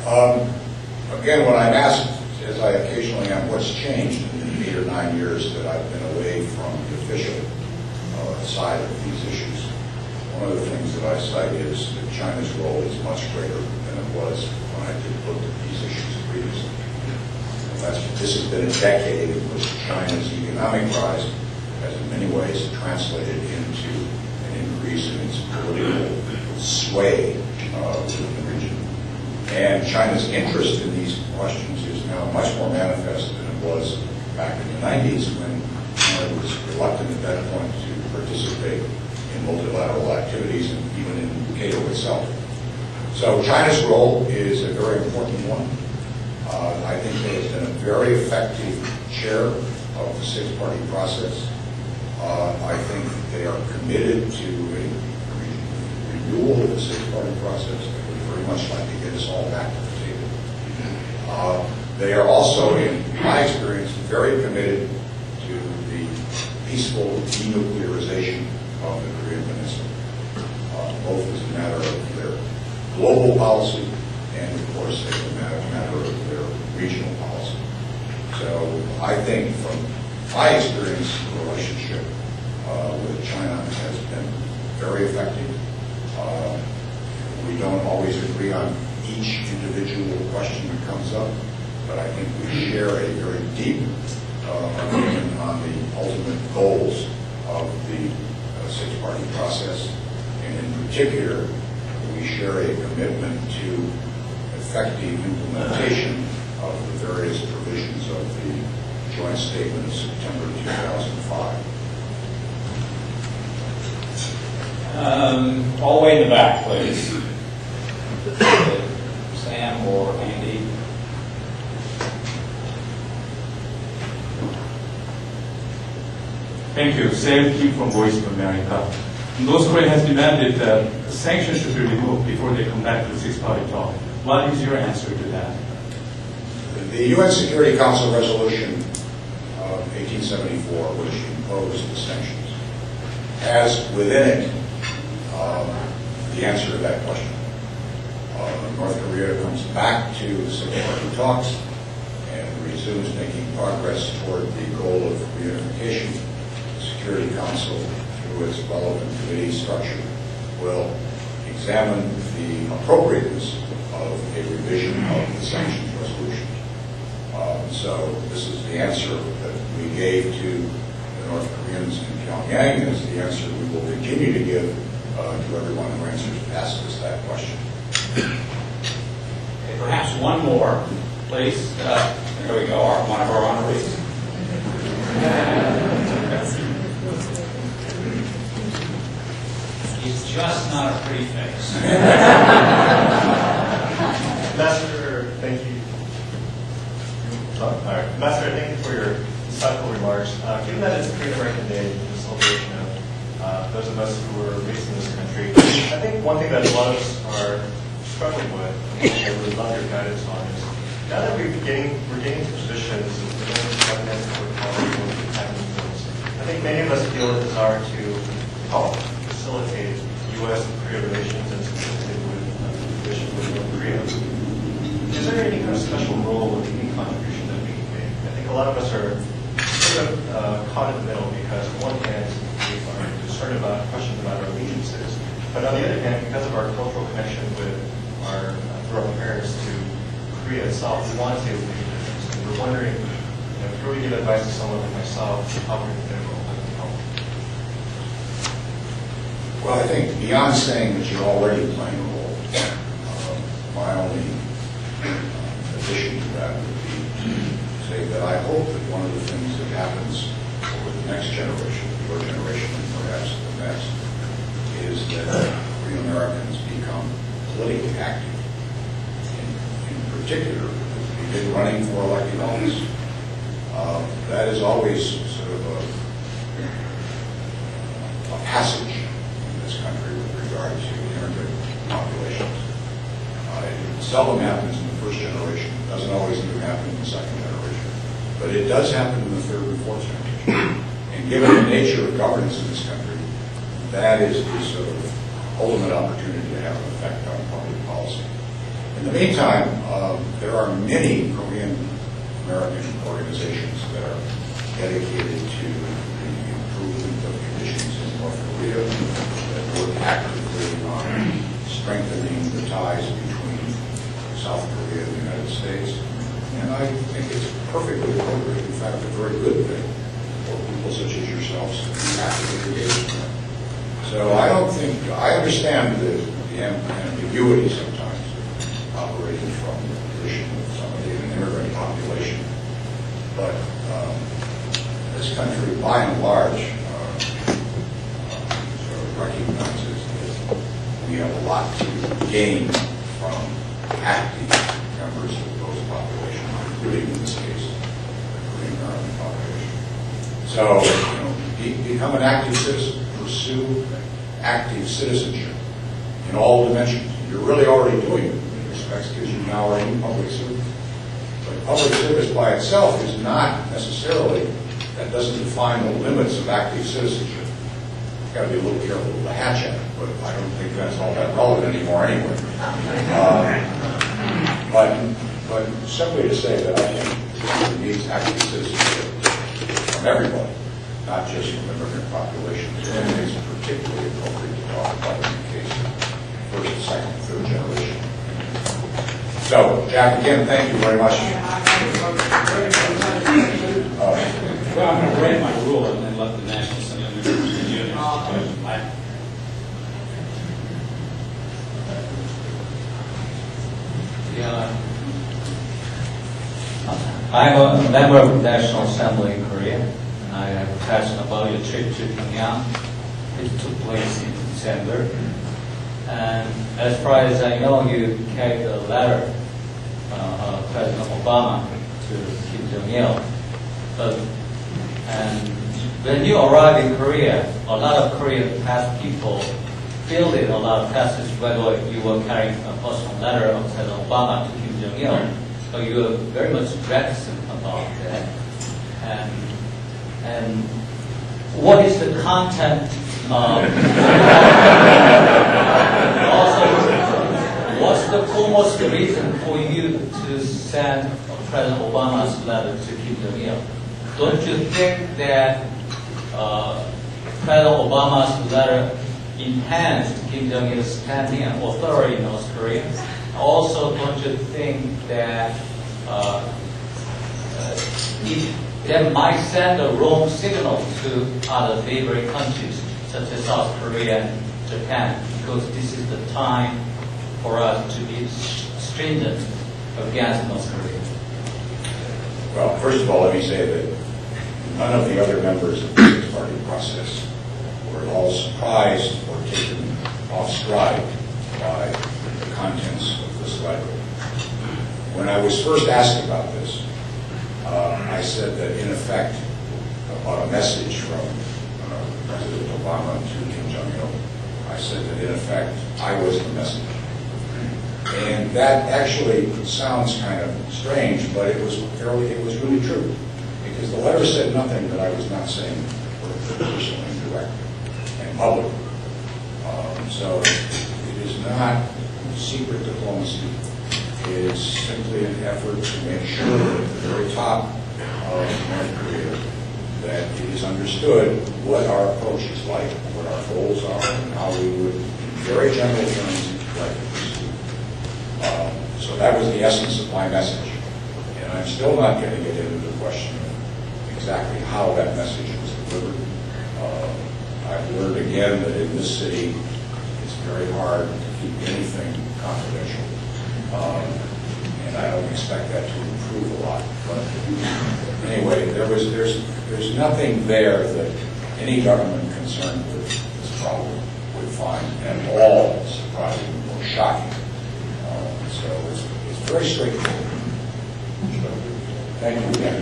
Again, when I'm asked, as I occasionally am, what's changed in the 8 or 9 years that I've been away from the official side of these issues, one of the things that I cite is that China's role is much greater than it was when I did look at these issues previously. This has been a decade in which China's economic rise has in many ways translated into an increase in its political sway within the region. And China's interest in these questions is now much more manifest than it was back in the 90s when China was reluctant at that point to participate in multilateral activities and even in Cato itself. So China's role is a very important one. I think they have been a very effective chair of the six-party process. I think they are committed to a renewal of the six-party process. They would very much like to get us all back to the table. They are also, in my experience, very committed to the peaceful denuclearization of the Korean Peninsula, both as a matter of their global policy and, of course, as a matter of their regional policy. So I think from my experience, the relationship with China has been very effective. We don't always agree on each individual question that comes up, but I think we share a very deep agreement on the ultimate goals of the six-party process. And in particular, we share a commitment to effective implementation of the various provisions of the joint statement of September 2005. All the way in the back, please. Sam or Andy. Thank you. Sam Kim from Voice of America. North Korea has demanded that sanctions should be removed before they come back to the six-party talk. What is your answer to that? The UN Security Council resolution of 1874, which imposed the sanctions, has within it the answer to that question. North Korea comes back to the six-party talks and resumes making progress toward the goal of reunification. The Security Council, through its relevant committee structure, will examine the appropriateness of a revision of the sanctions resolution. So this is the answer that we gave to the North Koreans in Pyongyang, and it's the answer we will continue to give to everyone who asks us that question. Okay, perhaps one more, please. There we go, one of our honorees. He's just not a pretty face. Ambassador, thank you. Ambassador, thank you for your insightful remarks. Given that it's Korean American Day, the celebration of those of us who were raised in this country, I think one thing that a lot of us are struggling with, and I would love your guidance on, is now that we're getting to positions of the government or policy or having things, I think many of us feel a desire to help facilitate U.S. and Korea relations, and specifically with relations with North Korea. Is there any kind of special role or any contribution that we can make? I think a lot of us are sort of caught in the middle because on one hand we are concerned about questions about our allegiances, but on the other hand, because of our cultural connection with our through our parents to Korea itself, we want to be able to make a difference. And we're wondering, if you really give advice to someone like myself, how can we get a role that can help? Well, I think beyond saying that you're already playing a role, my only addition to that would be to say that I hope that one of the things that happens over the next generation, your generation and perhaps the next, is that Korean Americans become politically active. In particular, begin running for elected office. That is always sort of a passage in this country with regard to immigrant populations. It seldom happens in the first generation. It doesn't always even happen in the second generation. But it does happen in the third and fourth generation. And given the nature of governance in this country, that is the sort of ultimate opportunity to have an effect on public policy. And In the meantime, there are many Korean American organizations that are dedicated to the improvement of conditions in North Korea, that work actively on strengthening the ties between South Korea and the United States. And I think it's perfectly appropriate, in fact, a very good thing for people such as yourselves to be actively engaged in. So I understand the ambiguity sometimes operating from the position of somebody in an immigrant population. But this country, by and large, sort of recognizes that we have a lot to gain from active members of those populations, including in this case, the Korean American population. So, become an active citizen, pursue active citizenship in all dimensions. You're really already doing it in many respects because you now are in public service. But public service by itself is not necessarily, that doesn't define the limits of active citizenship. You've got to be a little careful with the hatch at it, but I don't think that's all that relevant anymore anyway. But simply to say that I think it needs active citizenship from everybody, not just from immigrant populations. And it's particularly appropriate to talk about in the case of first, second, third generation. So, Jack, again, thank you very much. Well, I'm going to break my rule and then let the National Assembly continue. I'm a member of the National Assembly in Korea, and I have a question about your trip to Pyongyang. It took place in December. And as far as I know, you carried a letter of President Obama to Kim Jong-il. And when you arrived in Korea, a lot of Korean past people filled in a lot of passages whether you were carrying a personal letter of President Obama to Kim Jong-il. So you were very much reticent about that. And what is the content of also, what's the foremost reason for you to send President Obama's letter to Kim Jong-il? Don't you think that President Obama's letter enhanced Kim Jong-il's standing and authority in North Korea? Also, don't you think that that might send a wrong signal to other neighboring countries, such as South Korea and Japan, because this is the time for us to be stringent against North Korea? Well, first of all, let me say that none of the other members of the six-party process were at all surprised or taken off stride by the contents of this letter. When I was first asked about this, I said that, in effect, about a message from President Obama to Kim Jong-il, I said that, in effect, I was the messenger. And that actually sounds kind of strange, but it was really true. Because the letter said nothing that I was not saying personally and directly and publicly. So it is not secret diplomacy. It is simply an effort to make sure at the very top of North Korea that it is understood what our approach is like, what our goals are, and how we would, in very general terms, like to pursue. So that was the essence of my message. And I'm still not getting it into the question of exactly how that message was delivered. I've learned again that in this city, it's very hard to keep anything confidential. And I don't expect that to improve a lot. But anyway, there's nothing there that any government concerned with this problem would find at all surprising or shocking. So it's very straightforward. Thank you again.